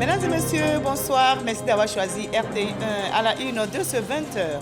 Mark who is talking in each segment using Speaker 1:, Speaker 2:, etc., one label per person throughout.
Speaker 1: Mesdames et messieurs, bonsoir. Merci d'avoir choisi RTI1 à la une de ce 20h.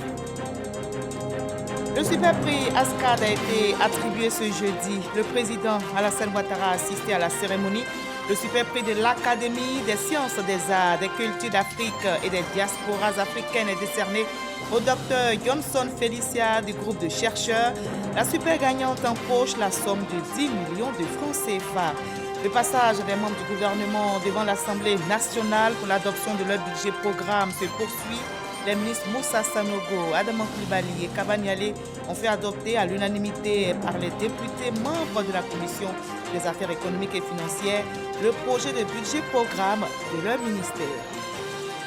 Speaker 1: Le super prix ASCAD a été attribué ce jeudi. Le président Alassane Ouattara a assisté à la cérémonie. Le super prix de l'Académie des sciences, des arts, des cultures d'Afrique et des diasporas africaines est décerné au docteur Johnson Felicia du groupe de chercheurs. La super gagnante empoche la somme de 10 millions de francs CFA. Le passage des membres du gouvernement devant l'Assemblée nationale pour l'adoption de leur budget programme se poursuit. Les ministres Moussa Sanogo, Adama Coulibaly et Kabaniale ont fait adopter à l'unanimité par les députés membres de la Commission des affaires économiques et financières le projet de budget programme de leur ministère.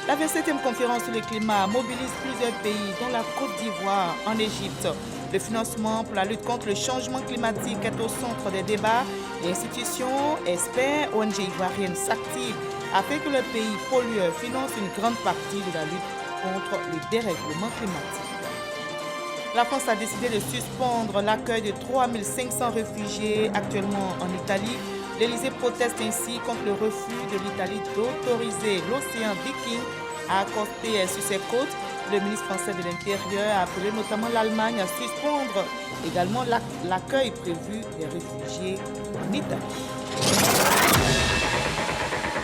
Speaker 1: La 27e conférence sur le climat mobilise plusieurs pays, dont la Côte d'Ivoire, en Égypte. Le financement pour la lutte contre le changement climatique est au centre des débats. Les institutions, experts, ONG ivoiriennes s'activent afin que le pays pollueur finance une grande partie de la lutte contre le dérèglement climatique. La France a décidé de suspendre l'accueil de 3500 réfugiés actuellement en Italie. L'Élysée proteste ainsi contre le refus de l'Italie d'autoriser l'océan Viking à accoster sur ses côtes. Le ministre français de l'Intérieur a appelé notamment l'Allemagne à suspendre également l'accueil prévu des réfugiés en Italie.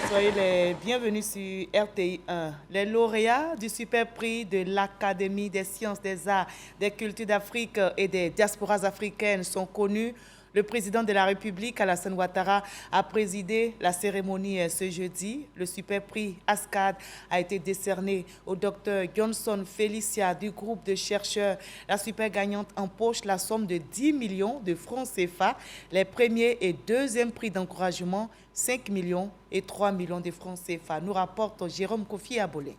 Speaker 1: Soyez les bienvenus sur RTI1. Les lauréats du super prix de l'Académie des sciences, des arts, des cultures d'Afrique et des diasporas africaines sont connus. Le président de la République, Alassane Ouattara, a présidé la cérémonie ce jeudi. Le super prix ASCAD a été décerné au docteur Johnson Felicia du groupe de chercheurs. La super gagnante empoche la somme de 10 millions de francs CFA. Les premiers et deuxièmes prix d'encouragement, 5 millions et 3 millions de francs CFA. Nous rapporte Jérôme Kofi Abolé.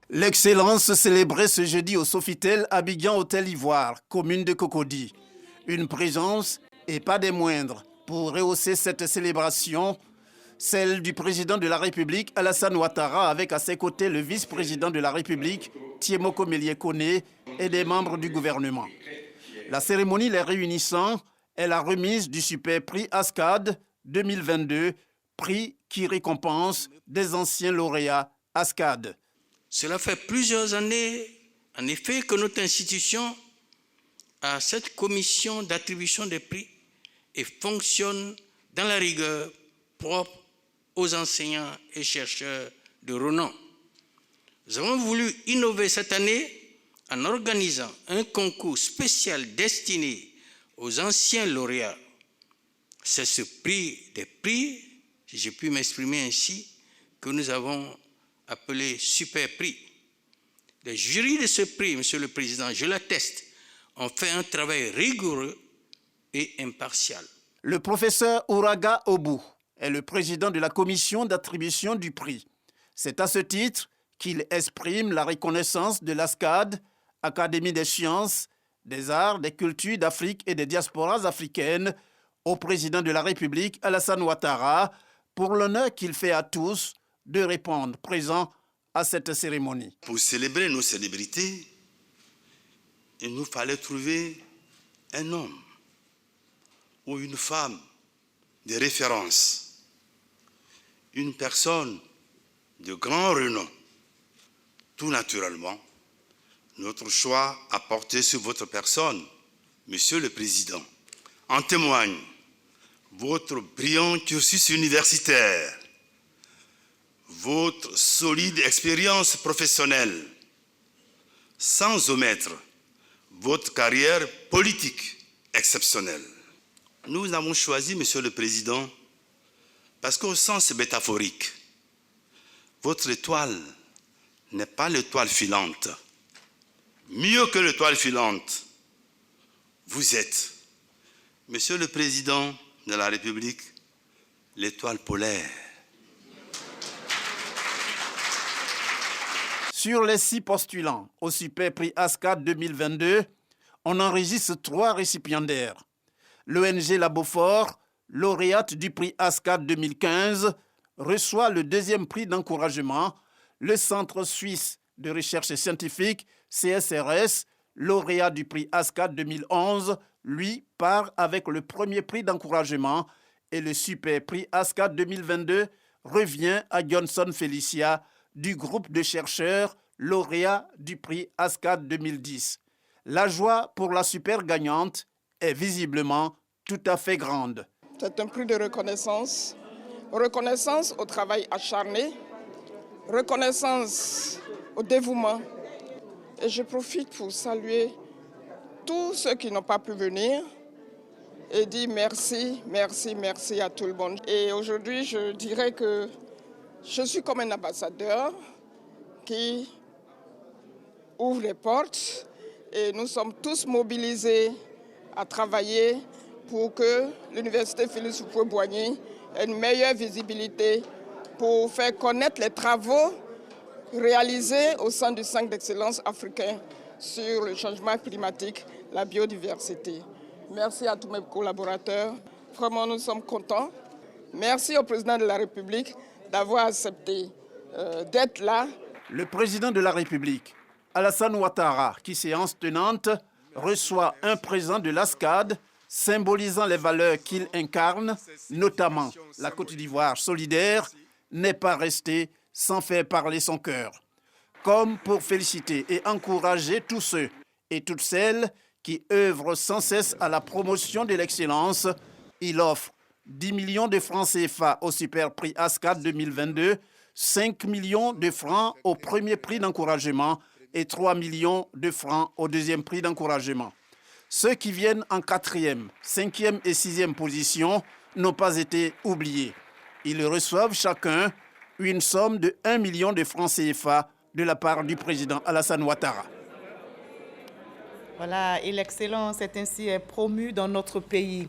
Speaker 2: L'excellence célébrée ce jeudi au Sofitel Abidjan Hôtel Ivoire, commune de Cocody. Une présence, et pas des moindres, pour rehausser cette célébration, celle du président de la République, Alassane Ouattara, avec à ses côtés le vice-président de la République, Thiemoko Mélié Koné, et des membres du gouvernement. La cérémonie les réunissant est la remise du super prix ASCAD 2022, prix qui récompense des anciens lauréats ASCAD.
Speaker 3: Cela fait plusieurs années, en effet, que notre institution a cette commission d'attribution des prix et fonctionne dans la rigueur propre aux enseignants et chercheurs de renom. Nous avons voulu innover cette année en organisant un concours spécial destiné aux anciens lauréats. C'est ce prix des prix, si je puis m'exprimer ainsi, que nous avons appelé super prix. Les jurys de ce prix, Monsieur le Président, je l'atteste, ont fait un travail rigoureux et impartial.
Speaker 2: Le professeur Ouraga Obou est le président de la commission d'attribution du prix. C'est à ce titre qu'il exprime la reconnaissance de l'ASCAD, Académie des sciences, des arts, des cultures d'Afrique et des diasporas africaines, au président de la République, Alassane Ouattara, pour l'honneur qu'il fait à tous de répondre présent à cette cérémonie.
Speaker 4: Pour célébrer nos célébrités, il nous fallait trouver un homme ou une femme de référence, une personne de grand renom. Tout naturellement, notre choix a porté sur votre personne, Monsieur le Président. En témoigne votre brillant cursus universitaire, votre solide expérience professionnelle, sans omettre votre carrière politique exceptionnelle. Nous avons choisi, Monsieur le Président, parce qu'au sens métaphorique, votre étoile n'est pas l'étoile filante. Mieux que l'étoile filante, vous êtes, Monsieur le Président de la République, l'étoile polaire.
Speaker 2: Sur les 6 postulants au super prix ASCAD 2022, on enregistre 3 récipiendaires. L'ONG La Beaufort, lauréate du prix ASCAD 2015, reçoit le 2e prix d'encouragement. Le Centre suisse de recherche scientifique, CSRS, lauréat du prix ASCAD 2011, lui part avec le 1er prix d'encouragement et le super prix ASCAD 2022 revient à Johnson Felicia du groupe de chercheurs lauréats du prix ASCAD 2010. La joie pour la super gagnante est visiblement tout à fait grande.
Speaker 5: C'est un prix de reconnaissance. Reconnaissance au travail acharné, reconnaissance au dévouement. Et je profite pour saluer tous ceux qui n'ont pas pu venir et dire merci, merci, merci à tout le monde. Et aujourd'hui, je dirais que je suis comme un ambassadeur qui ouvre les portes et nous sommes tous mobilisés à travailler pour que l'Université Félix Houphouët-Boigny ait une meilleure visibilité pour faire connaître les travaux réalisés au sein du Centre d'excellence africain sur le changement climatique, la biodiversité. Merci à tous mes collaborateurs. Vraiment, nous sommes contents. Merci au président de la République d'avoir accepté d'être là.
Speaker 2: Le président de la République, Alassane Ouattara, qui séance tenante, reçoit un présent de l'ASCAD symbolisant les valeurs qu'il incarne, notamment la Côte d'Ivoire solidaire, n'est pas resté sans faire parler son cœur. Comme pour féliciter et encourager tous ceux et toutes celles qui œuvrent sans cesse à la promotion de l'excellence, il offre 10 millions de francs CFA au super prix ASCAD 2022, 5 millions de francs au premier prix d'encouragement et 3 millions de francs au deuxième prix d'encouragement. Ceux qui viennent en 4e, 5e et 6e position n'ont pas été oubliés. Ils reçoivent chacun une somme de 1 million de francs CFA de la part du président Alassane Ouattara.
Speaker 1: Voilà, et l'excellence est ainsi promue dans notre pays.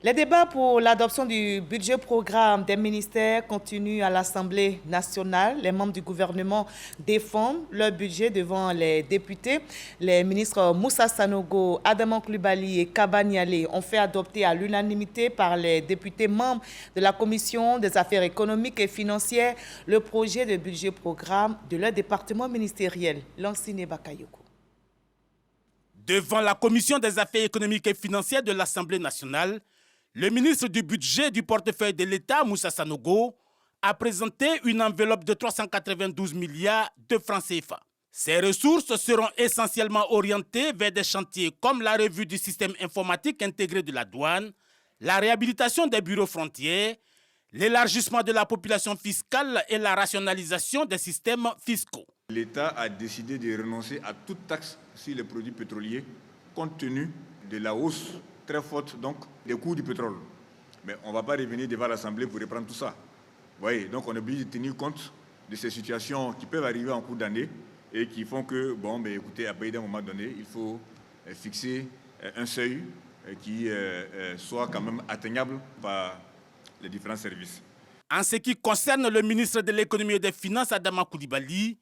Speaker 1: Les débats pour l'adoption du budget programme des ministères continuent à l'Assemblée nationale. Les membres du gouvernement défendent leur budget devant les députés. Les ministres Moussa Sanogo, Adama Coulibaly et Kaba Nialé ont fait adopter à l'unanimité par les députés membres de la Commission des affaires économiques et financières le projet de budget programme de leur département ministériel, Lansine Bakayoko.
Speaker 6: Devant la Commission des affaires économiques et financières de l'Assemblée nationale, le ministre du budget du portefeuille de l'État, Moussa Sanogo, a présenté une enveloppe de 392 milliards de francs CFA. Ces ressources seront essentiellement orientées vers des chantiers comme la revue du système informatique intégré de la douane, la réhabilitation des bureaux frontières, l'élargissement de la population fiscale et la rationalisation des systèmes fiscaux.
Speaker 7: L'État a décidé de renoncer à toute taxe sur les produits pétroliers compte tenu de la hausse très forte donc, des coûts du pétrole. Mais on ne va pas revenir devant l'Assemblée pour reprendre tout ça. Vous voyez, donc on est obligé de tenir compte de ces situations qui peuvent arriver en cours d'année et qui font que, bon, ben, écoutez, à partir d'un moment donné, il faut fixer un seuil qui soit quand même atteignable par les différents services.
Speaker 6: En ce qui concerne le ministre de l'économie et des finances, Adama Coulibaly,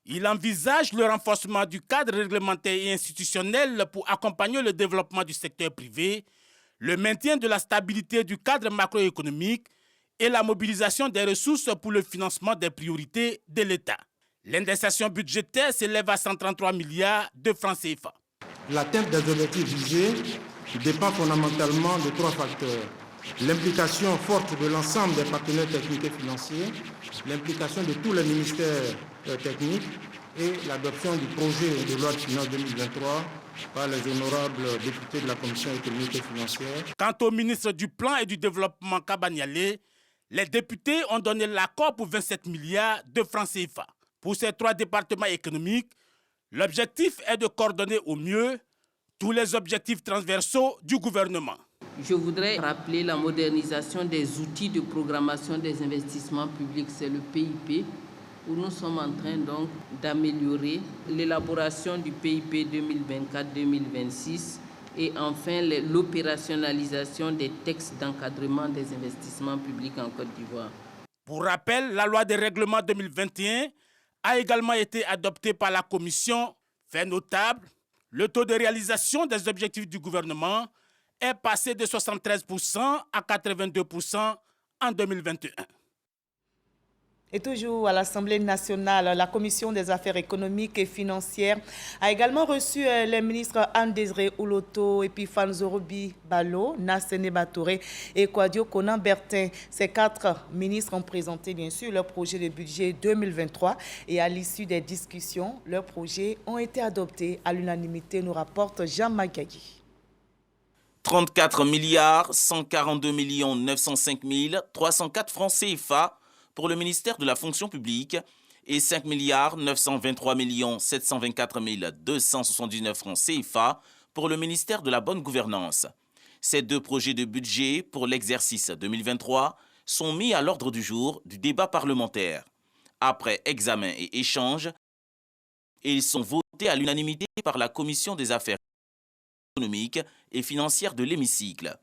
Speaker 6: il envisage le renforcement du cadre réglementaire et institutionnel pour accompagner le développement du secteur privé, le maintien de la stabilité du cadre macroéconomique et la mobilisation des ressources pour le financement des priorités de l'État. L'indexation budgétaire s'élève à 133 milliards de francs CFA.
Speaker 8: L'atteinte des objectifs visés dépend fondamentalement de 3 facteurs. L'implication forte de l'ensemble des partenaires techniques et financiers, l'implication de tous les ministères techniques et l'adoption du projet de loi de finances 2023 par les honorables députés de la Commission économique et financière.
Speaker 6: Quant au ministre du Plan et du Développement Kaba Nialé, les députés ont donné l'accord pour 27 milliards de francs CFA. Pour ces 3 départements économiques, l'objectif est de coordonner au mieux tous les objectifs transversaux du gouvernement.
Speaker 9: Je voudrais rappeler la modernisation des outils de programmation des investissements publics, c'est le PIP, où nous sommes en train donc d'améliorer l'élaboration du PIP 2024-2026 et enfin l'opérationnalisation des textes d'encadrement des investissements publics en Côte d'Ivoire.
Speaker 6: Pour rappel, la loi de règlement 2021 a également été adoptée par la Commission. Fait notable, le taux de réalisation des objectifs du gouvernement est passé de 73% à 82% en 2021.
Speaker 1: Et toujours à l'Assemblée nationale, la Commission des affaires économiques et financières a également reçu les ministres Anne-Désiré Ouloto, Epiphane Zorobi Balo, Nassene Batouré et Kouadio Konan-Bertin. Ces 4 ministres ont présenté bien sûr leur projet de budget 2023 et à l'issue des discussions, leurs projets ont été adoptés à l'unanimité, nous rapporte Jean Magagui.
Speaker 10: 34 milliards 142 905 304 francs CFA pour le ministère de la fonction publique et 5 milliards 923 724 279 francs CFA pour le ministère de la bonne gouvernance. Ces 2 projets de budget pour l'exercice 2023 sont mis à l'ordre du jour du débat parlementaire. Après examen et échange, ils sont votés à l'unanimité par la Commission des affaires économiques et financières de l'hémicycle.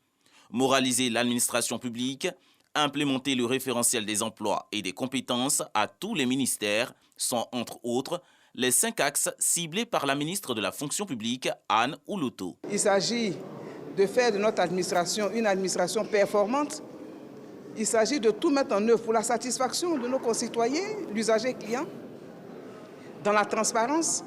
Speaker 10: Moraliser l'administration publique, implémenter le référentiel des emplois et des compétences à tous les ministères sont, entre autres, les 5 axes ciblés par la ministre de la fonction publique, Anne Ouloto.
Speaker 11: Il s'agit de faire de notre administration une administration performante. Il s'agit de tout mettre en œuvre pour la satisfaction de nos concitoyens, l'usager client, dans la transparence,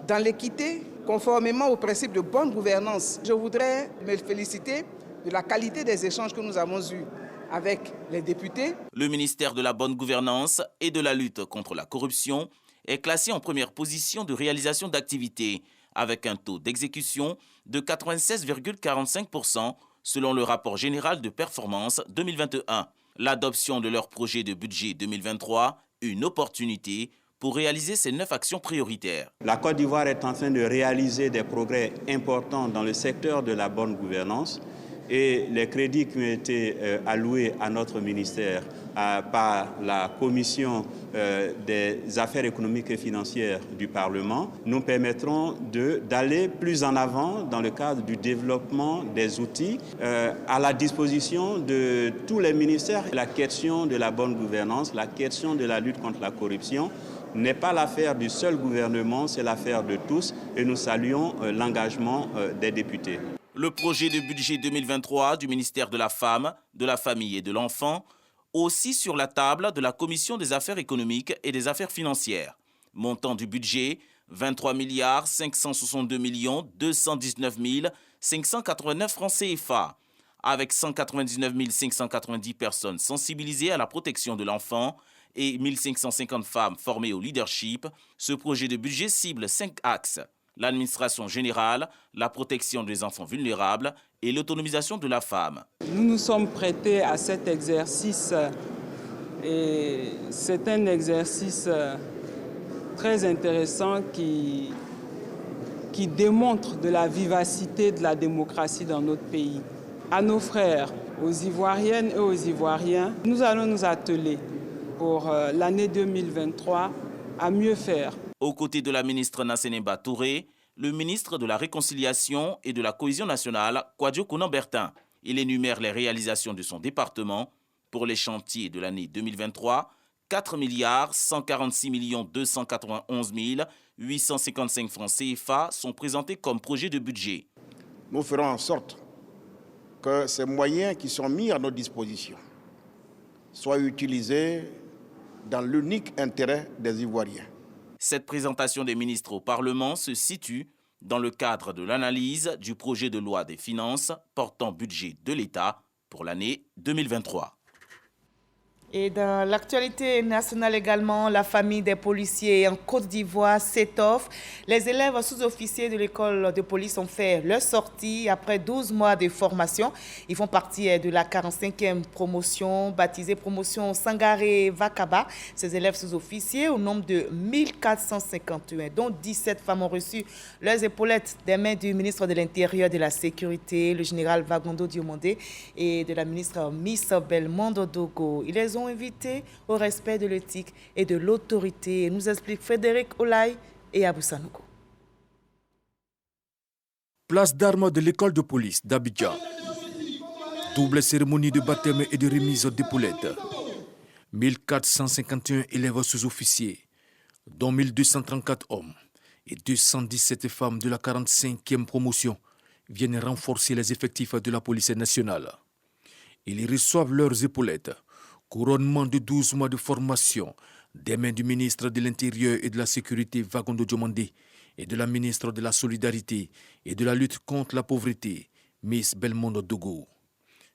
Speaker 11: dans l'équité, conformément aux principes de bonne gouvernance. Je voudrais me féliciter de la qualité des échanges que nous avons eus avec les députés.
Speaker 10: Le ministère de la bonne gouvernance et de la lutte contre la corruption est classé en première position de réalisation d'activités, avec un taux d'exécution de 96,45% selon le rapport général de performance 2021. L'adoption de leur projet de budget 2023, une opportunité pour réaliser ces 9 actions prioritaires.
Speaker 12: La Côte d'Ivoire est en train de réaliser des progrès importants dans le secteur de la bonne gouvernance et les crédits qui ont été alloués à notre ministère par la Commission des affaires économiques et financières du Parlement nous permettront d'aller plus en avant dans le cadre du développement des outils à la disposition de tous les ministères. La question de la bonne gouvernance, la question de la lutte contre la corruption n'est pas l'affaire du seul gouvernement, c'est l'affaire de tous et nous saluons l'engagement des députés.
Speaker 10: Le projet de budget 2023 du ministère de la Femme, de la Famille et de l'Enfant, aussi sur la table de la Commission des affaires économiques et des affaires financières. Montant du budget, 23 562 219 589 francs CFA, avec 199 590 personnes sensibilisées à la protection de l'enfant et 1550 femmes formées au leadership. Ce projet de budget cible 5 axes. L'administration générale, la protection des enfants vulnérables et l'autonomisation de la femme.
Speaker 13: Nous nous sommes prêtés à cet exercice et c'est un exercice très intéressant qui démontre de la vivacité de la démocratie dans notre pays. À nos frères, aux Ivoiriennes et aux Ivoiriens, nous allons nous atteler pour l'année 2023 à mieux faire.
Speaker 10: Aux côtés de la ministre Nassene Batouré, le ministre de la Réconciliation et de la Cohésion nationale, Kouadio Konan-Bertin. Il énumère les réalisations de son département. Pour les chantiers de l'année 2023, 4 146 291 855 francs CFA sont présentés comme projet de budget.
Speaker 14: Nous ferons en sorte que ces moyens qui sont mis à notre disposition soient utilisés dans l'unique intérêt des Ivoiriens.
Speaker 10: Cette présentation des ministres au Parlement se situe dans le cadre de l'analyse du projet de loi des finances portant budget de l'État pour l'année 2023.
Speaker 1: Et dans l'actualité nationale également, la famille des policiers en Côte d'Ivoire s'étoffe. Les élèves sous-officiers de l'école de police ont fait leur sortie après 12 mois de formation. Ils font partie de la 45e promotion, baptisée promotion Sangaré Vakaba. Ces élèves sous-officiers, au nombre de 1451, dont 17 femmes ont reçu leurs épaulettes des mains du ministre de l'Intérieur et de la Sécurité, le général Vagondo Diomandé, et de la ministre Miss Belmondo Dogo. Ils les ont invités au respect de l'éthique et de l'autorité, nous explique Frédéric Olaï et Abou Sanogo.
Speaker 15: Place d'armes de l'école de police d'Abidjan. Double cérémonie de baptême et de remise d'épaulettes. 1451 élèves sous-officiers, dont 1234 hommes et 217 femmes de la 45e promotion viennent renforcer les effectifs de la police nationale. Ils reçoivent leurs épaulettes, Couronnement de 12 mois de formation des mains du ministre de l'Intérieur et de la Sécurité Vagondo Diomandé et de la ministre de la Solidarité et de la lutte contre la pauvreté, Miss Belmondo Dogo.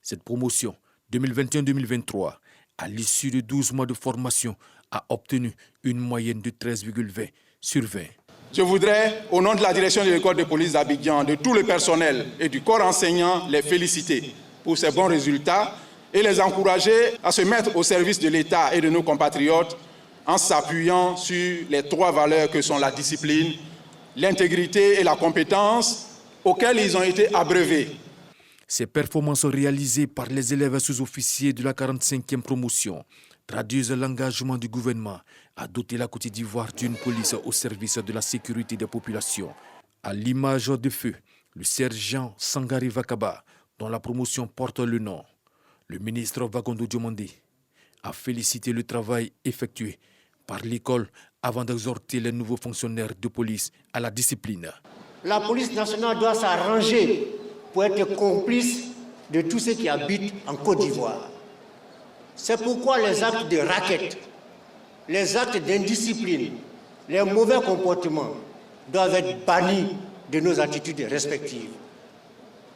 Speaker 15: Cette promotion 2021-2023, à l'issue de 12 mois de formation, a obtenu une moyenne de 13,20 sur 20.
Speaker 16: Je voudrais, au nom de la direction de l'école de police d'Abidjan, de tout le personnel et du corps enseignant, les féliciter pour ces bons résultats et les encourager à se mettre au service de l'État et de nos compatriotes en s'appuyant sur les 3 valeurs que sont la discipline, l'intégrité et la compétence auxquelles ils ont été abreuvés.
Speaker 15: Ces performances réalisées par les élèves sous-officiers de la 45e promotion traduisent l'engagement du gouvernement à doter la Côte d'Ivoire d'une police au service de la sécurité des populations. À l'image de feu, le sergent Sangari Vakaba, dont la promotion porte le nom, le ministre Vagondo Diomandé a félicité le travail effectué par l'école avant d'exhorter les nouveaux fonctionnaires de police à la discipline.
Speaker 17: La police nationale doit s'arranger pour être complice de tous ceux qui habitent en Côte d'Ivoire. C'est pourquoi les actes de racket, les actes d'indiscipline, les mauvais comportements doivent être bannis de nos attitudes respectives.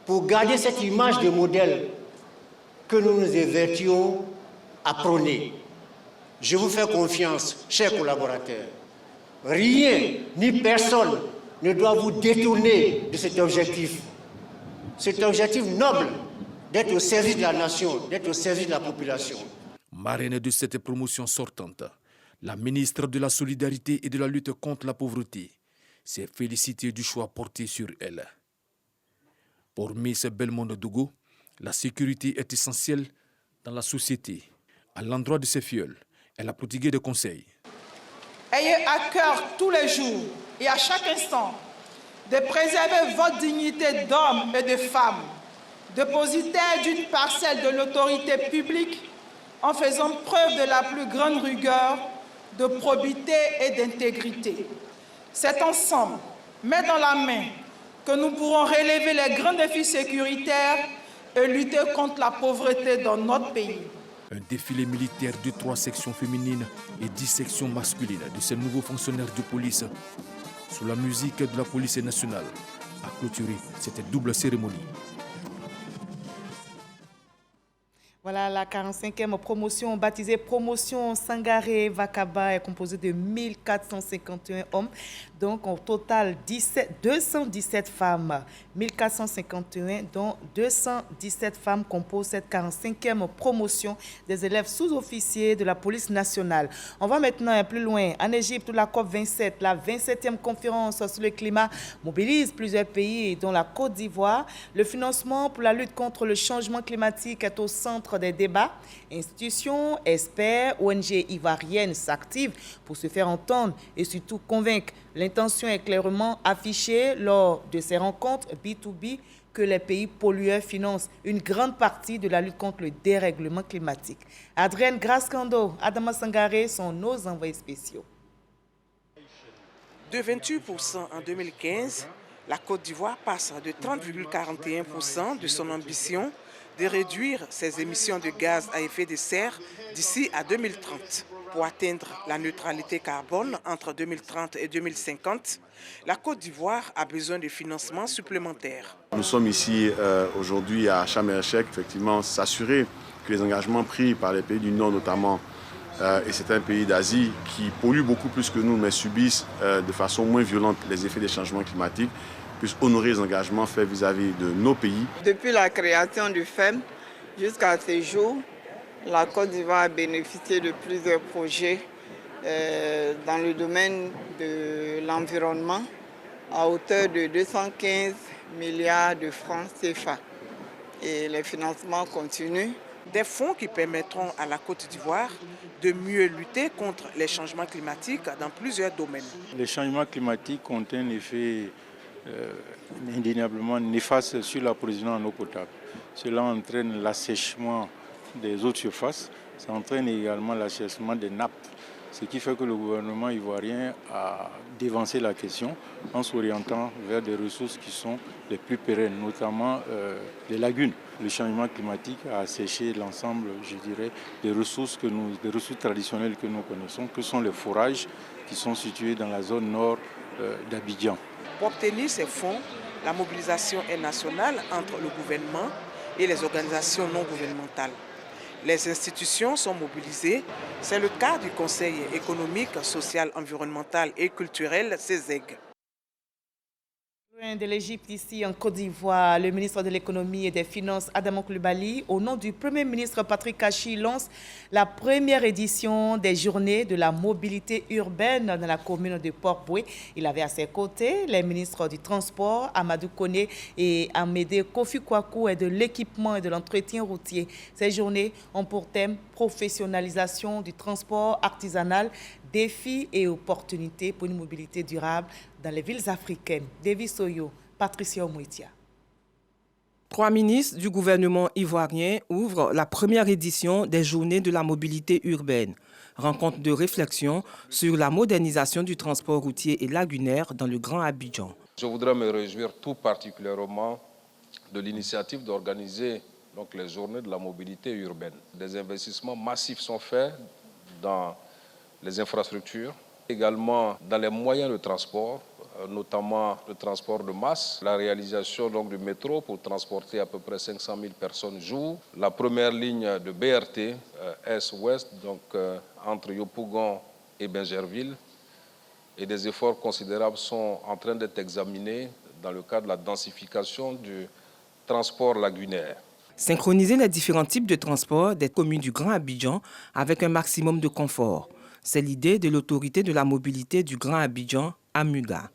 Speaker 17: Pour garder cette image de modèle que nous nous évertuons à prôner, je vous fais confiance, chers collaborateurs. Rien ni personne ne doit vous détourner de cet objectif. Cet objectif noble d'être au service de la nation, d'être au service de la population.
Speaker 15: Marraine de cette promotion sortante, la ministre de la Solidarité et de la lutte contre la pauvreté s'est félicitée du choix porté sur elle. Pour Miss Belmondo Dogo, la sécurité est essentielle dans la société. À l'endroit de ses filleuls, elle a prodigué des conseils.
Speaker 18: Ayez à cœur tous les jours et à chaque instant de préserver votre dignité d'homme et de femme, dépositaire d'une parcelle de l'autorité publique, en faisant preuve de la plus grande rigueur, de probité et d'intégrité. C'est ensemble, main dans la main, que nous pourrons relever les grands défis sécuritaires et lutter contre la pauvreté dans notre pays.
Speaker 15: Un défilé militaire de 3 sections féminines et 10 sections masculines de ces nouveaux fonctionnaires de police sous la musique de la police nationale a clôturé cette double cérémonie.
Speaker 1: Voilà, la 45e promotion, baptisée Promotion Sangaré Vakaba, est composée de 1451 hommes, donc au total 217 femmes. 1451, dont 217 femmes composent cette 45e promotion des élèves sous-officiers de la police nationale. On va maintenant plus loin. En Égypte, la COP27, la 27e conférence sur le climat, mobilise plusieurs pays, dont la Côte d'Ivoire. Le financement pour la lutte contre le changement climatique est au centre des débats. Institutions, experts, ONG ivoiriennes s'activent pour se faire entendre et surtout convaincre. L'intention est clairement affichée lors de ces rencontres B2B que les pays pollueurs financent une grande partie de la lutte contre le dérèglement climatique. Adrienne Grascando, Adama Sangaré sont nos envoyés spéciaux.
Speaker 19: De 28% en 2015, la Côte d'Ivoire passe de 30,41% de son ambition de réduire ses émissions de gaz à effet de serre d'ici à 2030. Pour atteindre la neutralité carbone entre 2030 et 2050, la Côte d'Ivoire a besoin de financements supplémentaires.
Speaker 20: Nous sommes ici aujourd'hui à Sharm el-Sheikh, effectivement, s'assurer que les engagements pris par les pays du Nord notamment, et c'est un pays d'Asie qui pollue beaucoup plus que nous, mais subissent de façon moins violente les effets des changements climatiques, puissent honorer les engagements faits vis-à-vis de nos pays.
Speaker 5: Depuis la création du FEM jusqu'à ce jour, la Côte d'Ivoire a bénéficié de plusieurs projets dans le domaine de l'environnement à hauteur de 215 milliards de francs CFA. Et les financements continuent.
Speaker 19: Des fonds qui permettront à la Côte d'Ivoire de mieux lutter contre les changements climatiques dans plusieurs domaines.
Speaker 21: Les changements climatiques ont un effet indéniablement néfaste sur l'approvisionnement en eau potable. Cela entraîne l'assèchement des eaux de surface, ça entraîne également l'assèchement des nappes Ce qui fait que le gouvernement ivoirien a dévancé la question en s'orientant vers des ressources qui sont les plus pérennes, notamment les lagunes. Le changement climatique a asséché l'ensemble, je dirais, des ressources traditionnelles que nous connaissons, que sont les forages qui sont situés dans la zone nord d'Abidjan.
Speaker 19: Pour obtenir ces fonds, la mobilisation est nationale entre le gouvernement et les organisations non gouvernementales. Les institutions sont mobilisées. C'est le cas du Conseil économique, social, environnemental et culturel, CESEG.
Speaker 1: De l'Égypte, ici en Côte d'Ivoire, le ministre de l'Économie et des Finances, Adama Coulibaly, au nom du Premier ministre Patrick Kachi, lance la première édition des Journées de la mobilité urbaine dans la commune de Port-Boué. Il avait à ses côtés les ministres du Transport, Amadou Koné et Amédée Kofi Kwaku, et de l'équipement et de l'entretien routier. Ces journées ont pour thème professionnalisation du transport artisanal, défis et opportunités pour une mobilité durable dans les villes africaines. Davis Soyo, Patricia Omouitia.
Speaker 3: 3 ministres du gouvernement ivoirien ouvrent la première édition des Journées de la mobilité urbaine. Rencontre de réflexion sur la modernisation du transport routier et lagunaire dans le Grand Abidjan.
Speaker 22: Je voudrais me réjouir tout particulièrement de l'initiative d'organiser les Journées de la mobilité urbaine. Des investissements massifs sont faits dans les infrastructures, également dans les moyens de transport, notamment le transport de masse, la réalisation du métro pour transporter à peu près 500 000 personnes jour, la première ligne de BRT Est-Ouest, entre Yopougon et Bingerville, et des efforts considérables sont en train d'être examinés dans le cadre de la densification du transport lagunaire.
Speaker 3: Synchroniser les différents types de transport des communes du Grand Abidjan avec un maximum de confort. C'est l'idée de l'autorité de la mobilité du Grand Abidjan, AMUGA.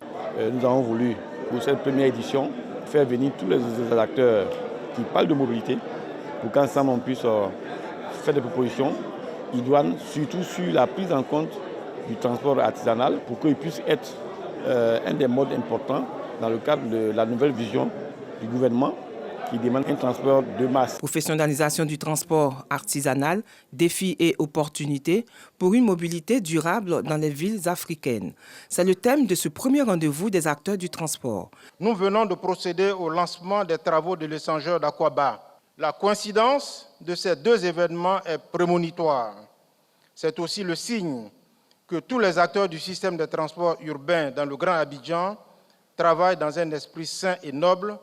Speaker 23: Nous avons voulu, pour cette première édition, faire venir tous les acteurs qui parlent de mobilité pour qu'ensemble on puisse faire des propositions idoines, surtout sur la prise en compte du transport artisanal, pour qu'il puisse être un des modes importants dans le cadre de la nouvelle vision du gouvernement qui demande un transport de masse.
Speaker 3: Professionnalisation du transport artisanal, défis et opportunités pour une mobilité durable dans les villes africaines. C'est le thème de ce premier rendez-vous des acteurs du transport.
Speaker 24: Nous venons de procéder au lancement des travaux de l'échangeur d'Aquaba. La coïncidence de ces deux événements est prémonitoire. C'est aussi le signe que tous les acteurs du système de transport urbain dans le Grand Abidjan travaillent dans un esprit sain et noble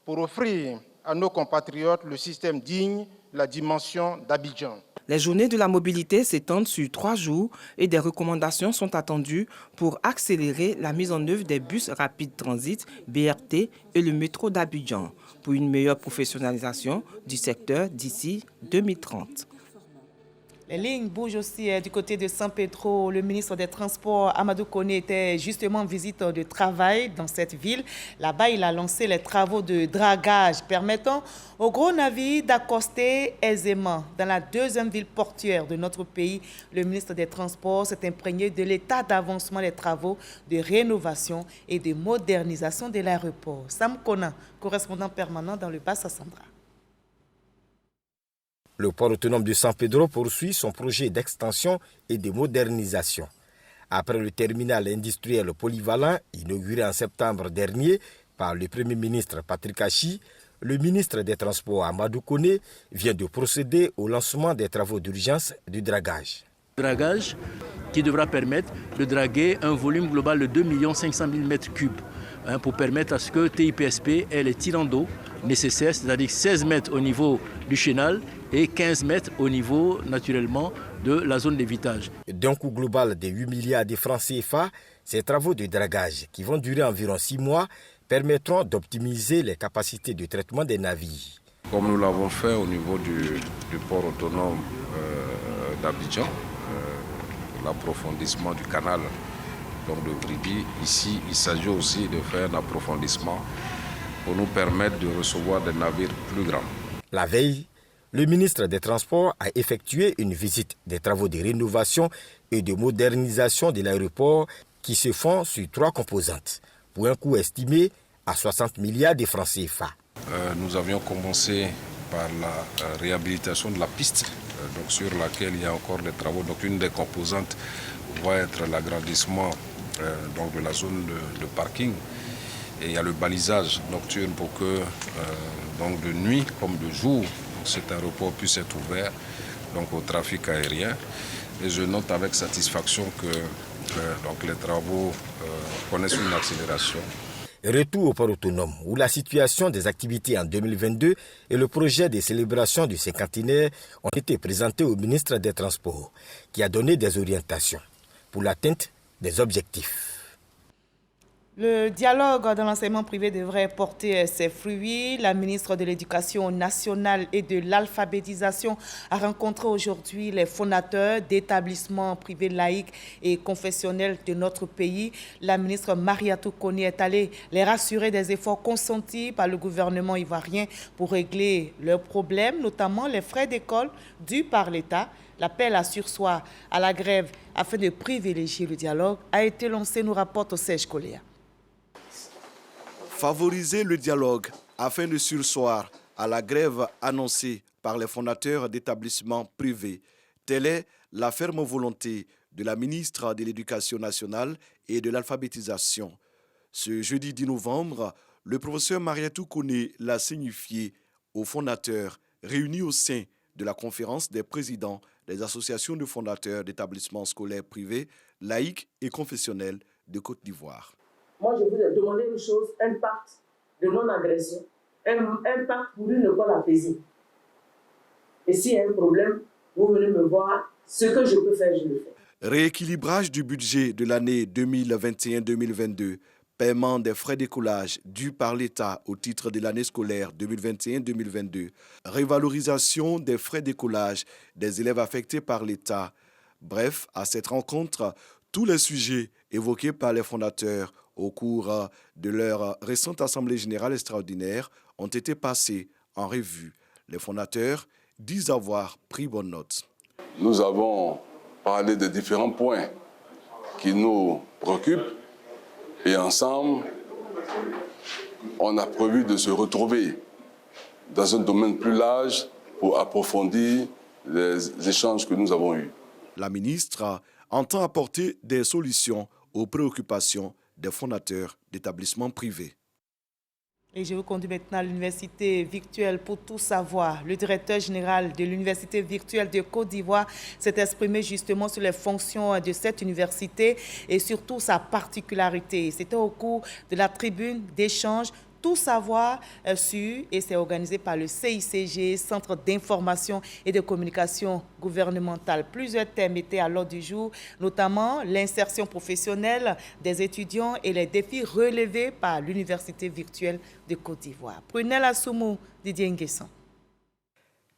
Speaker 24: pour offrir à nos compatriotes le système digne, la dimension d'Abidjan.
Speaker 3: Les journées de la mobilité s'étendent sur 3 jours et des recommandations sont attendues pour accélérer la mise en œuvre des bus rapides transit, BRT et le métro d'Abidjan pour une meilleure professionnalisation du secteur d'ici 2030.
Speaker 1: Les lignes bougent aussi du côté de San Pedro. Le ministre des Transports, Amadou Koné, était justement en visite de travail dans cette ville. Là-bas, il a lancé les travaux de dragage permettant aux gros navires d'accoster aisément. Dans la deuxième ville portuaire de notre pays, le ministre des Transports s'est imprégné de l'état d'avancement des travaux de rénovation et de modernisation de l'aéroport. Sam Kona, correspondant permanent dans le Bas-Sassandra.
Speaker 25: Le port autonome de San Pedro poursuit son projet d'extension et de modernisation. Après le terminal industriel polyvalent inauguré en septembre dernier par le Premier ministre Patrick Kachi, le ministre des Transports Amadou Koné vient de procéder au lancement des travaux d'urgence du dragage.
Speaker 26: Dragage qui devra permettre de draguer un volume global de 2 500 000 m3 pour permettre à ce que TIPSP ait les tirants d'eau nécessaires, c'est-à-dire 16 mètres au niveau du chenal et 15 mètres au niveau, naturellement, de la zone d'évitage.
Speaker 25: D'un coût global de 8 milliards de francs CFA, ces travaux de dragage, qui vont durer environ 6 mois, permettront d'optimiser les capacités de traitement des navires.
Speaker 22: Comme nous l'avons fait au niveau du port autonome d'Abidjan, l'approfondissement du canal de Bribi, ici il s'agit aussi de faire un approfondissement pour nous permettre de recevoir des navires plus grands.
Speaker 25: La veille, le ministre des Transports a effectué une visite des travaux de rénovation et de modernisation de l'aéroport qui se font sur 3 composantes, pour un coût estimé à 60 milliards de francs CFA.
Speaker 22: Nous avions commencé par la réhabilitation de la piste donc sur laquelle il y a encore des travaux. Donc une des composantes va être l'agrandissement donc de la zone de parking. Et il y a le balisage nocturne pour que donc de nuit comme de jour, cet aéroport puisse être ouvert donc au trafic aérien. Et je note avec satisfaction que donc les travaux connaissent une accélération.
Speaker 25: Retour au port autonome, où la situation des activités en 2022 et le projet des célébrations du cinquantenaire ont été présentés au ministre des Transports, qui a donné des orientations pour l'atteinte des objectifs.
Speaker 1: Le dialogue dans l'enseignement privé devrait porter ses fruits. La ministre de l'Éducation nationale et de l'alphabétisation a rencontré aujourd'hui les fondateurs d'établissements privés laïcs et confessionnels de notre pays. La ministre Mariatou Kone est allée les rassurer des efforts consentis par le gouvernement ivoirien pour régler leurs problèmes, notamment les frais d'école dus par l'État. L'appel à surseoir à la grève afin de privilégier le dialogue a été lancé, nous rapporte Serge Coléa.
Speaker 2: Favoriser le dialogue afin de surseoir à la grève annoncée par les fondateurs d'établissements privés. Telle est la ferme volonté de la ministre de l'Éducation nationale et de l'alphabétisation. Ce jeudi 10 novembre, le professeur Mariatou Kone l'a signifié aux fondateurs réunis au sein de la conférence des présidents des associations de fondateurs d'établissements scolaires privés, laïcs et confessionnels de Côte d'Ivoire.
Speaker 4: Moi, je vous ai demandé une chose, un pacte de non-agression, un pacte pour une école apaisée. Et s'il y a un problème, vous venez me voir, ce que je peux faire, je le fais.
Speaker 2: Rééquilibrage du budget de l'année 2021-2022, paiement des frais d'écolage dus par l'État au titre de l'année scolaire 2021-2022, révalorisation des frais d'écolage des élèves affectés par l'État. Bref, à cette rencontre, tous les sujets évoqués par les fondateurs au cours de leur récente Assemblée générale extraordinaire ont été passés en revue. Les fondateurs disent avoir pris bonne note.
Speaker 6: Nous avons parlé des différents points qui nous préoccupent et ensemble, on a prévu de se retrouver dans un domaine plus large pour approfondir les échanges que nous avons eus.
Speaker 2: La ministre entend apporter des solutions aux préoccupations des fondateurs d'établissements privés.
Speaker 1: Et je vous conduis maintenant à l'Université virtuelle pour tout savoir. Le directeur général de l'Université virtuelle de Côte d'Ivoire s'est exprimé justement sur les fonctions de cette université et surtout sa particularité. C'était au cours de la tribune d'échange Tout savoir sur, et c'est organisé par le CICG, Centre d'information et de communication gouvernementale. Plusieurs thèmes étaient à l'ordre du jour, notamment l'insertion professionnelle des étudiants et les défis relevés par l'Université virtuelle de Côte d'Ivoire. Prunelle Assoumou, Didier Nguesson.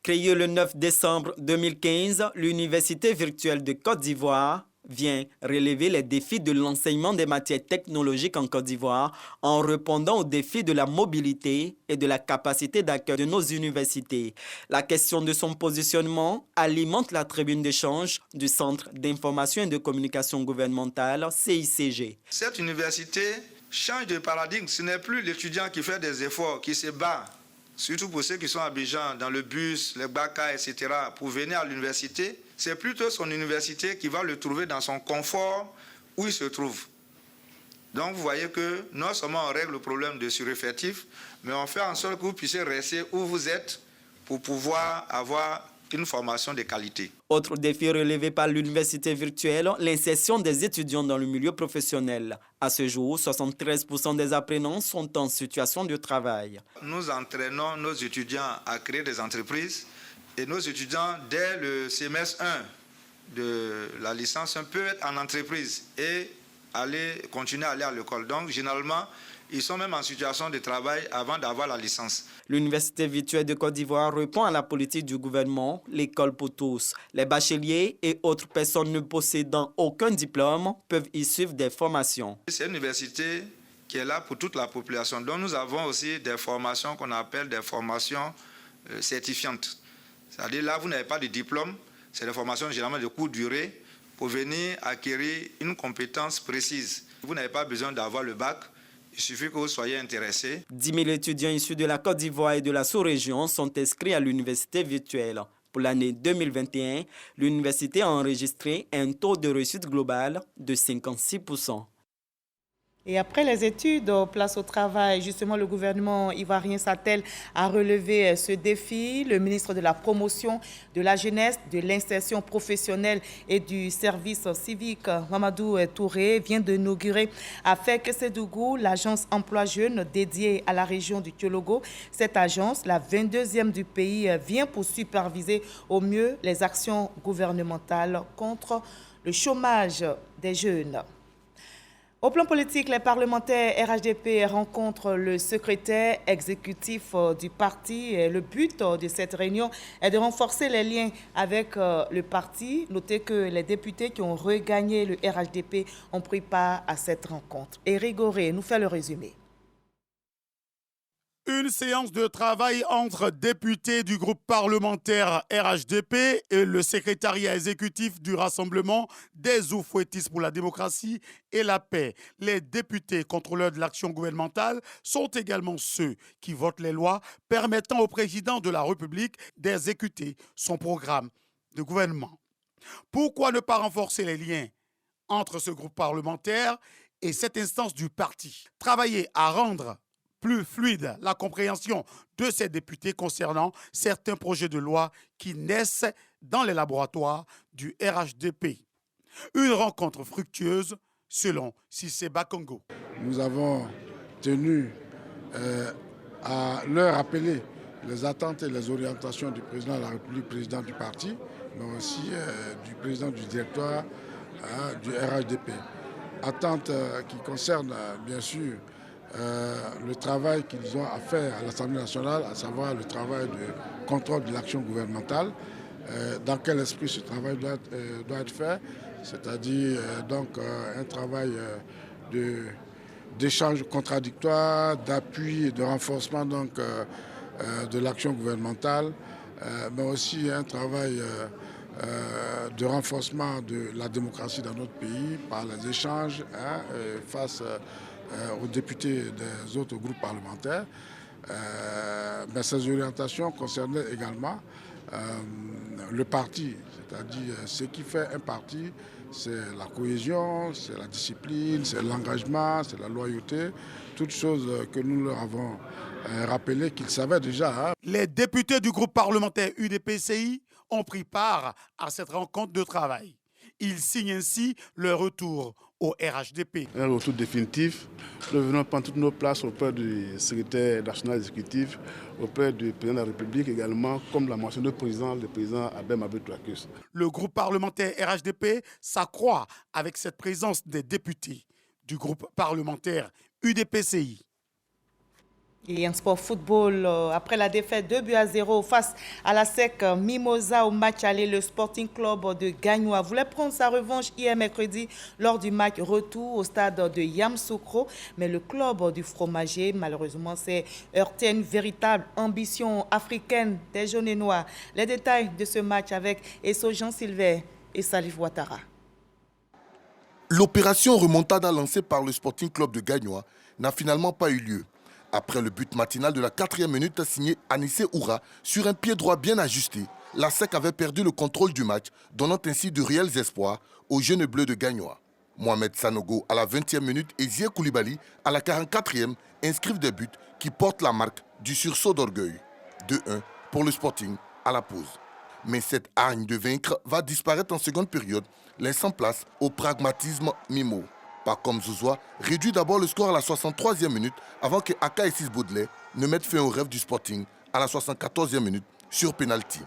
Speaker 7: Créée le 9 décembre 2015, l'Université virtuelle de Côte d'Ivoire vient relever les défis de l'enseignement des matières technologiques en Côte d'Ivoire en répondant aux défis de la mobilité et de la capacité d'accueil de nos universités. La question de son positionnement alimente la tribune d'échange du Centre d'information et de communication gouvernementale, CICG.
Speaker 8: Cette université change de paradigme. Ce n'est plus l'étudiant qui fait des efforts, qui se bat, surtout pour ceux qui sont à Abidjan, dans le bus, les BACA, etc., pour venir à l'université. C'est plutôt son université qui va le trouver dans son confort où il se trouve. Donc vous voyez que non seulement on règle le problème de sureffectif, mais on fait en sorte que vous puissiez rester où vous êtes pour pouvoir avoir une formation de qualité.
Speaker 7: Autre défi relevé par l'université virtuelle, l'insertion des étudiants dans le milieu professionnel. À ce jour, 73% des apprenants sont en situation de travail.
Speaker 8: Nous entraînons nos étudiants à créer des entreprises. Et nos étudiants, dès le semestre 1 de la licence, peuvent être en entreprise et continuer à aller à l'école. Donc, généralement, ils sont même en situation de travail avant d'avoir la licence.
Speaker 7: L'Université virtuelle de Côte d'Ivoire répond à la politique du gouvernement, l'école pour tous. Les bacheliers et autres personnes ne possédant aucun diplôme peuvent y suivre des formations.
Speaker 8: C'est une université qui est là pour toute la population. Donc, nous avons aussi des formations qu'on appelle des formations certifiantes. C'est-à-dire là, vous n'avez pas de diplôme, c'est des formations généralement de courte durée pour venir acquérir une compétence précise. Vous n'avez pas besoin d'avoir le bac, il suffit que vous soyez intéressé.
Speaker 7: 10 000 étudiants issus de la Côte d'Ivoire et de la sous-région sont inscrits à l'université virtuelle. Pour l'année 2021, l'université a enregistré un taux de réussite global de 56%.
Speaker 1: Et après les études, place au travail, justement, le gouvernement ivoirien s'attelle à relever ce défi. Le ministre de la Promotion, de la Jeunesse, de l'Insertion professionnelle et du service civique, Mamadou Touré, vient d'inaugurer à Fek-Sédougou l'agence emploi jeune dédiée à la région du Tiologo. Cette agence, la 22e du pays, vient pour superviser au mieux les actions gouvernementales contre le chômage des jeunes. Au plan politique, les parlementaires RHDP rencontrent le secrétaire exécutif du parti. Le but de cette réunion est de renforcer les liens avec le parti. Notez que les députés qui ont regagné le RHDP ont pris part à cette rencontre. Éric Goré nous fait le résumé.
Speaker 9: Une séance de travail entre députés du groupe parlementaire RHDP et le secrétariat exécutif du Rassemblement des Oufouettistes pour la démocratie et la paix. Les députés contrôleurs de l'action gouvernementale sont également ceux qui votent les lois permettant au président de la République d'exécuter son programme de gouvernement. Pourquoi ne pas renforcer les liens entre ce groupe parlementaire et cette instance du parti? Travailler à rendre plus fluide la compréhension de ces députés concernant certains projets de loi qui naissent dans les laboratoires du RHDP. Une rencontre fructueuse selon Cissé Bakongo.
Speaker 10: Nous avons tenu à leur rappeler les attentes et les orientations du président de la République, président du parti, mais aussi du président du directoire du RHDP. Attentes qui concernent bien sûr le travail qu'ils ont à faire à l'Assemblée nationale, à savoir le travail de contrôle de l'action gouvernementale. Dans quel esprit ce travail doit être fait, c'est-à-dire un travail d'échange contradictoire, d'appui et de renforcement de l'action gouvernementale, mais aussi un travail de renforcement de la démocratie dans notre pays par les échanges face aux députés des autres groupes parlementaires. Mais ces orientations concernaient également le parti, c'est-à-dire ce qui fait un parti, c'est la cohésion, c'est la discipline, c'est l'engagement, c'est la loyauté, toutes choses que nous leur avons rappelées qu'ils savaient déjà.
Speaker 9: Les députés du groupe parlementaire UDPCI ont pris part à cette rencontre de travail. Ils signent ainsi leur retour au RHDP.
Speaker 11: Un retour définitif. Nous venons prendre toutes nos places auprès du secrétaire national exécutif, auprès du président de la République également, comme l'a mentionné le président Abem Abetouakus.
Speaker 9: Le groupe parlementaire RHDP s'accroît avec cette présence des députés du groupe parlementaire UDPCI.
Speaker 1: Et en sport football, après la défaite 2-0 face à la SEC Mimosa au match aller, le Sporting Club de Gagnoa voulait prendre sa revanche hier mercredi lors du match retour au stade de Yamoussoukro. Mais le club du fromager, malheureusement, s'est heurté à une véritable ambition africaine des jaunes et noirs. Les détails de ce match avec Esso Jean-Sylvain et Salif Ouattara.
Speaker 12: L'opération remontada lancée par le Sporting Club de Gagnoa n'a finalement pas eu lieu. Après le but matinal de la 4e minute signé Anissé Oura sur un pied droit bien ajusté, la SEC avait perdu le contrôle du match, donnant ainsi de réels espoirs aux jeunes bleus de Gagnoa. Mohamed Sanogo à la 20e minute et Zié Koulibaly à la 44e inscrivent des buts qui portent la marque du sursaut d'orgueil. 2-1 pour le Sporting à la pause. Mais cette hargne de vaincre va disparaître en seconde période, laissant place au pragmatisme Mimo. Pacom Zouzoua réduit d'abord le score à la 63e minute avant que Aka et Sis Baudelaire ne mettent fin au rêve du Sporting à la 74e minute sur pénalty.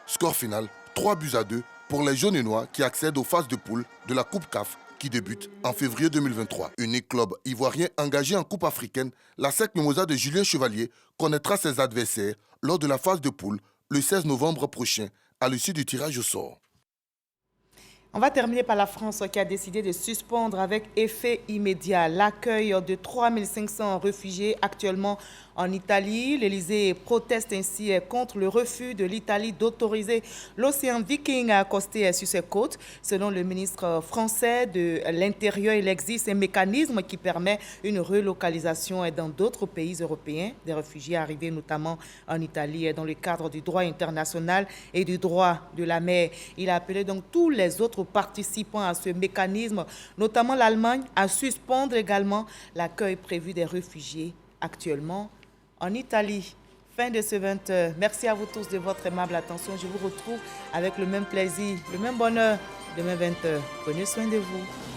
Speaker 12: Score final 3-2 pour les jaunes et noirs qui accèdent aux phases de poule de la Coupe CAF qui débute en février 2023. Unique club ivoirien engagé en Coupe africaine, la SEC Mimosa de Julien Chevalier connaîtra ses adversaires lors de la phase de poule le 16 novembre prochain à l'issue du tirage au sort.
Speaker 1: On va terminer par la France qui a décidé de suspendre avec effet immédiat l'accueil de 3500 réfugiés actuellement en Italie. L'Élysée proteste ainsi contre le refus de l'Italie d'autoriser l'Océan Viking à accoster sur ses côtes. Selon le ministre français de l'Intérieur, il existe un mécanisme qui permet une relocalisation dans d'autres pays européens des réfugiés arrivés notamment en Italie dans le cadre du droit international et du droit de la mer. Il a appelé donc tous les autres participants à ce mécanisme, notamment l'Allemagne, à suspendre également l'accueil prévu des réfugiés actuellement en Italie. Fin de ce 20h. Merci à vous tous de votre aimable attention. Je vous retrouve avec le même plaisir, le même bonheur demain 20h. Prenez soin de vous.